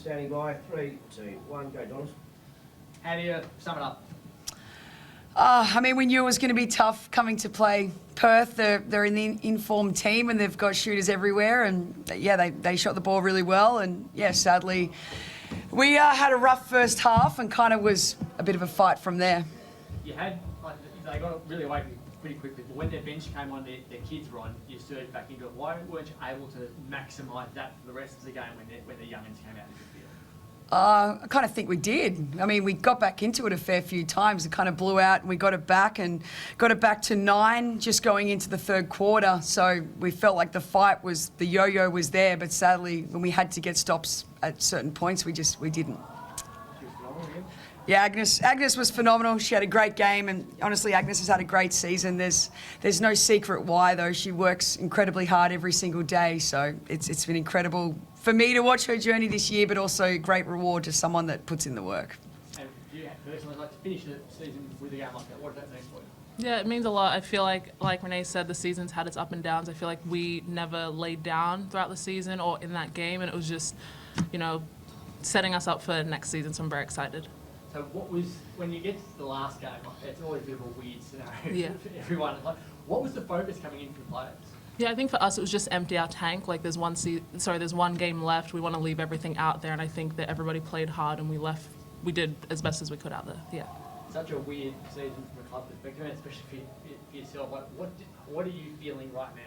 Standing by. 3, 2, 1. Go, Donald. How do you sum it up? I mean, we knew it was going to be tough coming to play Perth. They're an informed team and they've got shooters everywhere. And yeah, they shot the ball really well. And yeah, sadly, we had a rough first half and kind of was a bit of a fight from there. You had, like, they got really away from you pretty quickly, but when their bench came on, their kids were on, you surged back into it. Why weren't you able to maximise that for the rest of the game when the youngins came out into the field? I kind of think we did. I mean, we got back into it a fair few times. It kind of blew out and we got it back to 9 just going into the third quarter. So we felt like the yo-yo was there, but sadly when we had to get stops at certain points, we didn't. Yeah, Agnes was phenomenal. She had a great game, and honestly, Agnes has had a great season. There's no secret why, though. She works incredibly hard every single day, so it's been incredible for me to watch her journey this year, but also a great reward to someone that puts in the work. And do you personally like to finish the season with a game like that? What does that mean for you? Yeah, it means a lot. I feel like Renae said, the season's had its up and downs. I feel like we never laid down throughout the season or in that game, and it was just, setting us up for next season, so I'm very excited. So when you get to the last game, it's always a bit of a weird scenario for everyone. Like, what was the focus coming in for the players? Yeah, I think for us it was just empty our tank. Like there's one game left. We want to leave everything out there, and I think that everybody played hard and we did as best as we could out there. Yeah. Such a weird season from a club perspective, and especially for yourself. Like, what are you feeling right now?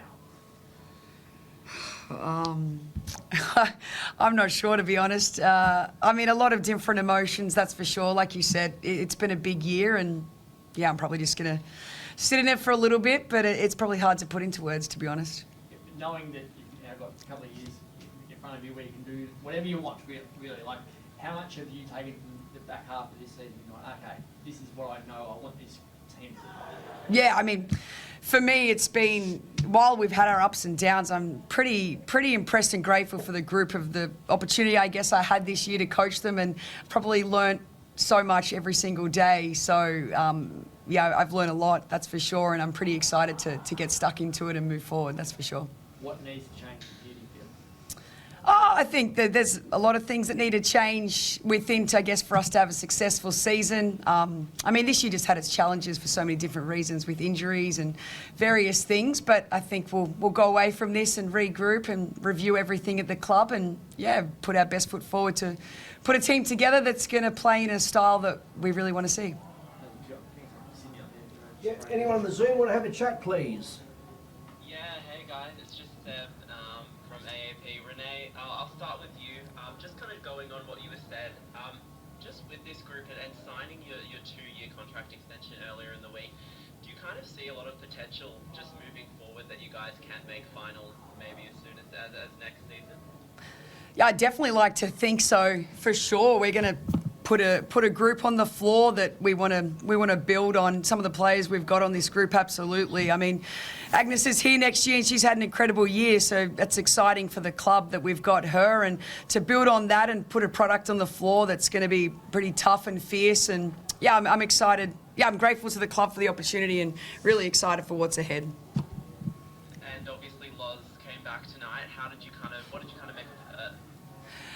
I'm not sure, to be honest. I mean, a lot of different emotions, that's for sure. Like you said, it's been a big year, and yeah, I'm probably just going to sit in it for a little bit, but it's probably hard to put into words, to be honest. Knowing that you've now got a couple of years in front of you where you can do whatever you want, really, like, how much have you taken from the back half of this season? You're like, okay, this is what I know, I want this team to do. Yeah, I mean, for me, it's been, while we've had our ups and downs, I'm pretty impressed and grateful for the group, of the opportunity I guess I had this year to coach them, and probably learnt so much every single day. So yeah, I've learned a lot, that's for sure, and I'm pretty excited to get stuck into it and move forward, that's for sure. What needs to change from here, do you feel? I think that there's a lot of things that need to change within, I guess, for us to have a successful season. I mean, this year just had its challenges for so many different reasons, with injuries and various things, but I think we'll go away from this and regroup and review everything at the club and, yeah, put our best foot forward to put a team together that's going to play in a style that we really want to see. Yeah, anyone on the Zoom want to have a chat, please? Yeah, hey guys, it's just Seb from AAP. Renae, I'll start with you. Just kind of going on what you were said, just with this group and signing your 2-year contract extension earlier in the week, do you kind of see a lot of potential just moving forward that you guys can make finals maybe as soon as next season? Yeah, I definitely like to think so, for sure. We're going to put a group on the floor that we want to build on some of the players we've got on this group. Absolutely. I mean, Agnes is here next year and she's had an incredible year, so that's exciting for the club that we've got her, and to build on that and put a product on the floor that's going to be pretty tough and fierce. And yeah, I'm excited. Yeah, I'm grateful to the club for the opportunity and really excited for what's ahead. And obviously Loz came back tonight. What did you kind of make of her?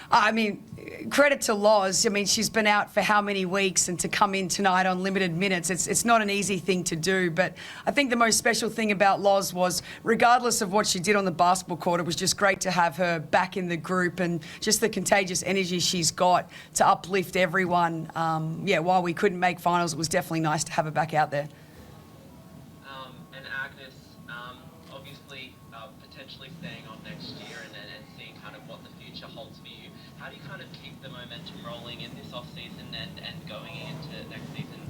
I mean, credit to Loz. I mean, she's been out for how many weeks, and to come in tonight on limited minutes, it's not an easy thing to do. But I think the most special thing about Loz was, regardless of what she did on the basketball court, it was just great to have her back in the group, and just the contagious energy she's got to uplift everyone. Yeah, while we couldn't make finals, it was definitely nice to have her back out there. And Agnes, obviously potentially staying on next year and seeing kind of what the future holds for you. How do you kind of keep the momentum rolling in this off-season and going into next season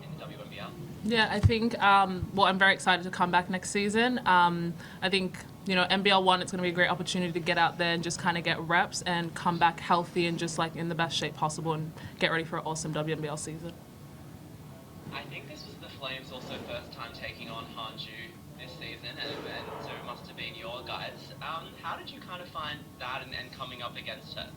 in the WNBL? Yeah, I think, I'm very excited to come back next season. I think, NBL 1, it's going to be a great opportunity to get out there and just kind of get reps and come back healthy and just like in the best shape possible and get ready for an awesome WNBL season. I think this was the Flames' also first time taking on Hanju this season, and so it must have been your guys. How did you kind of find that and coming up against her?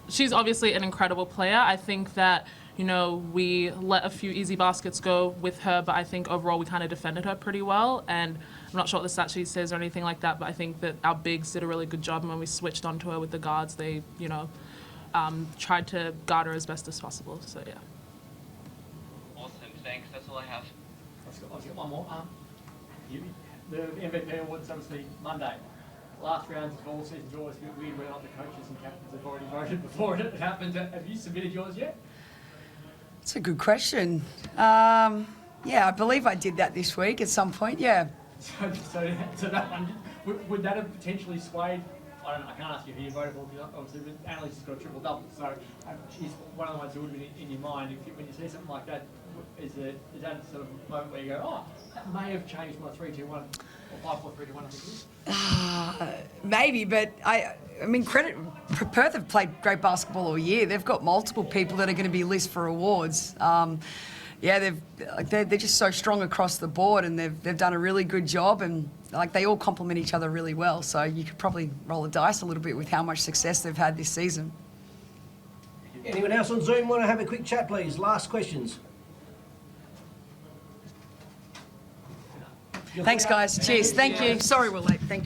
She's obviously an incredible player. I think that, we let a few easy baskets go with her, but I think overall we kind of defended her pretty well. And not sure what the stat sheet says or anything like that, but I think that our bigs did a really good job. And when we switched onto her with the guards, they, tried to guard her as best as possible. So, yeah. Awesome, thanks. That's all I have. I've got one more. The MVP awards obviously Monday. Last rounds of all seasons are always a bit weird when the coaches and captains have already voted before it happened. Have you submitted yours yet? That's a good question. Yeah, I believe I did that this week at some point. Yeah. So that one, would that have potentially swayed? I don't know. I can't ask you who you voted for because obviously Annalise has got a triple double. So she's one of the ones who would have been in your mind. When you see something like that, is that sort of moment where you go, oh, that may have changed my 3-2-1 or 5-4-3-2-1? I think it is. Maybe, but I mean, Perth have played great basketball all year. They've got multiple people that are going to be listed for awards. Yeah, they're just so strong across the board, and they've done a really good job, and they all complement each other really well. So you could probably roll the dice a little bit with how much success they've had this season. Anyone else on Zoom want to have a quick chat, please? Last questions. Thanks, guys. Cheers. Thank you. Sorry we're late. Thank you.